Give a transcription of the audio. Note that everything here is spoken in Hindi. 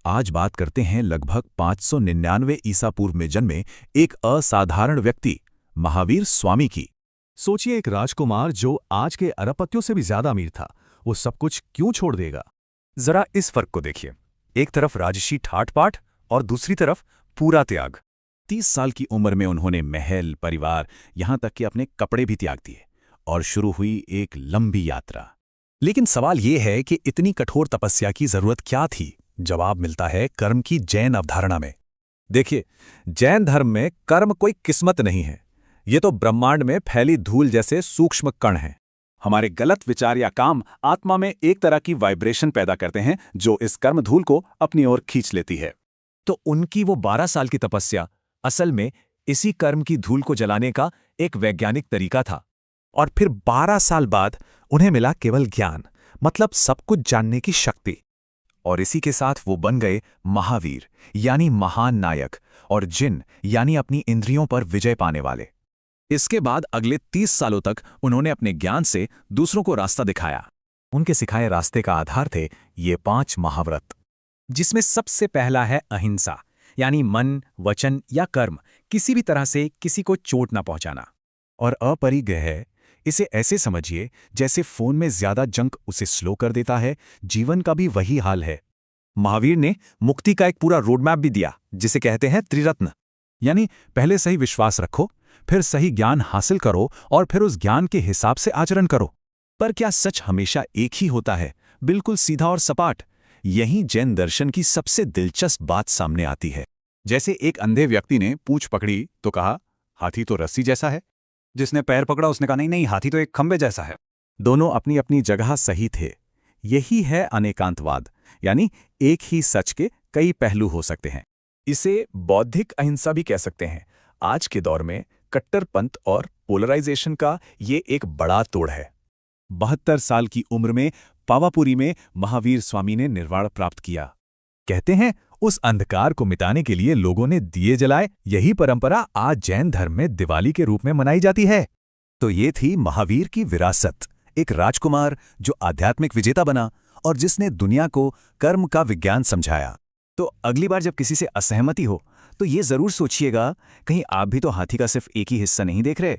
आज बात करते हैं लगभग 599 ईसा पूर्व में जन्मे एक असाधारण व्यक्ति महावीर स्वामी की। सोचिए, एक राजकुमार जो आज के अरबपतियों से भी ज्यादा अमीर था, वो सब कुछ क्यों छोड़ देगा? जरा इस फर्क को देखिए। एक तरफ राजसी ठाट पाठ और दूसरी तरफ पूरा त्याग। 30 साल की उम्र में उन्होंने महल, परिवार, यहां तक कि अपने कपड़े भी त्याग दिए और शुरू हुई एक लंबी यात्रा। लेकिन सवाल ये है कि इतनी कठोर तपस्या की जरूरत क्या थी? जवाब मिलता है कर्म की जैन अवधारणा में। देखिए, जैन धर्म में कर्म कोई किस्मत नहीं है, ये तो ब्रह्मांड में फैली धूल जैसे सूक्ष्म कण हैं। हमारे गलत विचार या काम आत्मा में एक तरह की वाइब्रेशन पैदा करते हैं जो इस कर्म धूल को अपनी ओर खींच लेती है। तो उनकी वो 12 साल की तपस्या असल में इसी कर्म की धूल को जलाने का एक वैज्ञानिक तरीका था। और फिर 12 साल बाद उन्हें मिला केवल ज्ञान, मतलब सब कुछ जानने की शक्ति। और इसी के साथ वो बन गए महावीर, यानी महान नायक, और जिन, यानी अपनी इंद्रियों पर विजय पाने वाले। इसके बाद अगले 30 सालों तक उन्होंने अपने ज्ञान से दूसरों को रास्ता दिखाया। उनके सिखाए रास्ते का आधार थे ये 5 महाव्रत, जिसमें सबसे पहला है अहिंसा, यानी मन, वचन या कर्म किसी भी तरह से किसी को चोट न पहुंचाना। और अपरिग्रह, इसे ऐसे समझिए जैसे फोन में ज्यादा जंक उसे स्लो कर देता है, जीवन का भी वही हाल है। महावीर ने मुक्ति का एक पूरा रोडमैप भी दिया, जिसे कहते हैं त्रिरत्न। यानी पहले सही विश्वास रखो, फिर सही ज्ञान हासिल करो और फिर उस ज्ञान के हिसाब से आचरण करो। पर क्या सच हमेशा एक ही होता है, बिल्कुल सीधा और सपाट? यही जैन दर्शन की सबसे दिलचस्प बात सामने आती है। जैसे एक अंधे व्यक्ति ने पूंछ पकड़ी तो कहा, हाथी तो रस्सी जैसा है। जिसने पैर पकड़ा उसने कहा, नहीं नहीं, हाथी तो एक खंबे जैसा है। दोनों अपनी अपनी जगह सही थे। यही है अनेकांतवाद, यानी एक ही सच के कई पहलू हो सकते हैं। इसे बौद्धिक अहिंसा भी कह सकते हैं। आज के दौर में कट्टरपंथ और पोलराइजेशन का ये एक बड़ा तोड़ है। 72 साल की उम्र में पावापुरी में महावीर स्वामी ने निर्वाण प्राप्त किया। कहते हैं उस अंधकार को मिटाने के लिए लोगों ने दिए जलाए। यही परंपरा आज जैन धर्म में दिवाली के रूप में मनाई जाती है। तो ये थी महावीर की विरासत, एक राजकुमार जो आध्यात्मिक विजेता बना और जिसने दुनिया को कर्म का विज्ञान समझाया। तो अगली बार जब किसी से असहमति हो तो ये जरूर सोचिएगा, कहीं आप भी तो हाथी का सिर्फ एक ही हिस्सा नहीं देख रहे।